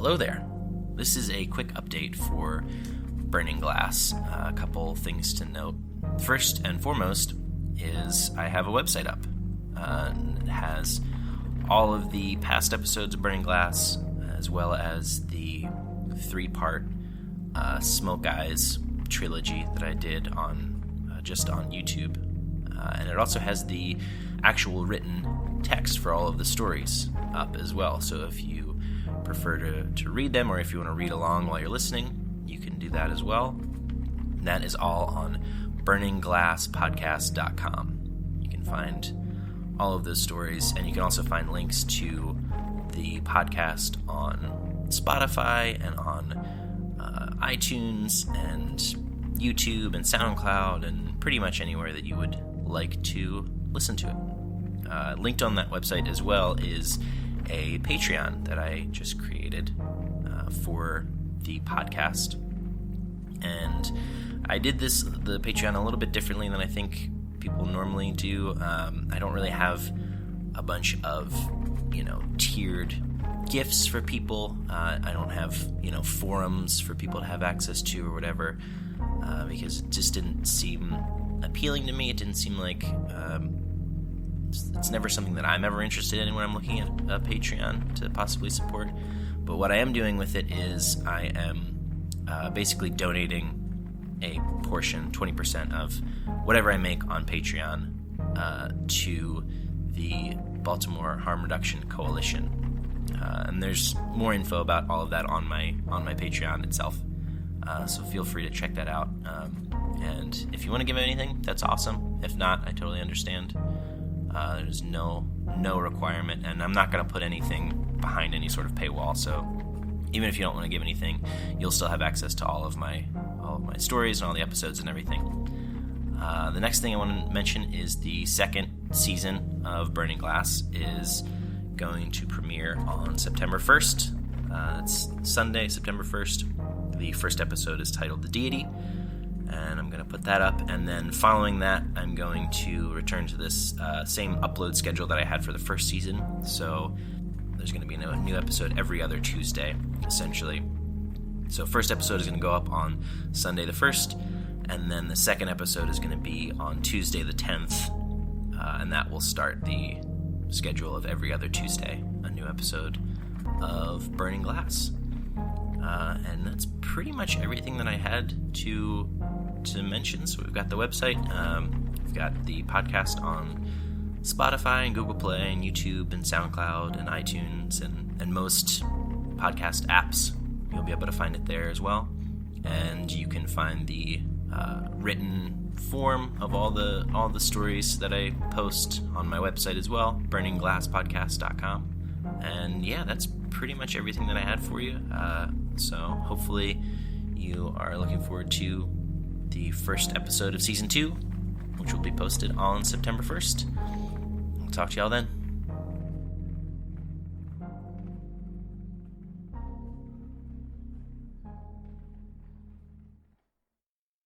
hello there. This is a quick update for Burning Glass. A couple things to note. First and foremost is I have a website up. It has all of the past episodes of Burning Glass, as well as the 3-part Smoke Eyes trilogy that I did on just on YouTube. And it also has the actual written text for all of the stories up as well. So if you prefer to read them, or if you want to read along while you're listening, you can do that as well. And that is all on burningglasspodcast.com. You can find all of those stories, and you can also find links to the podcast on Spotify and on iTunes and YouTube and SoundCloud and pretty much anywhere that you would like to listen to it. Linked on that website as well is a Patreon that I just created for the podcast. And I did the Patreon a little bit differently than I think people normally do. I don't really have a bunch of, tiered gifts for people. I don't have, forums for people to have access to or whatever, because it just didn't seem appealing to me. It didn't seem like it's never something that I'm ever interested in when I'm looking at a Patreon to possibly support. But what I am doing with it is I am basically donating a portion, 20% of whatever I make on Patreon to the Baltimore Harm Reduction Coalition. And there's more info about all of that on my Patreon itself. So feel free to check that out. And if you want to give anything, that's awesome. If not, I totally understand. There's no requirement, and I'm not going to put anything behind any sort of paywall. So even if you don't want to give anything, you'll still have access to all of my stories and all the episodes and everything. The next thing I want to mention is the second season of Burning Glass is going to premiere on September 1st. That's Sunday, September 1st. The first episode is titled The Deity, and I'm going to put that up. And then following that, I'm going to return to this same upload schedule that I had for the first season. So there's going to be a new episode every other Tuesday, essentially. So first episode is going to go up on Sunday the 1st, and then the second episode is going to be on Tuesday the 10th, and that will start the schedule of every other Tuesday, a new episode of Burning Glass. And that's pretty much everything that I had to mention. So we've got the website, we've got the podcast on Spotify and Google Play and YouTube and SoundCloud and iTunes and most podcast apps. You'll be able to find it there as well. And you can find the written form of all the stories that I post on my website as well, burningglasspodcast.com. And yeah, that's pretty much everything that I had for you. So hopefully you are looking forward to the first episode of Season 2, which will be posted on September 1st. I'll talk to y'all then.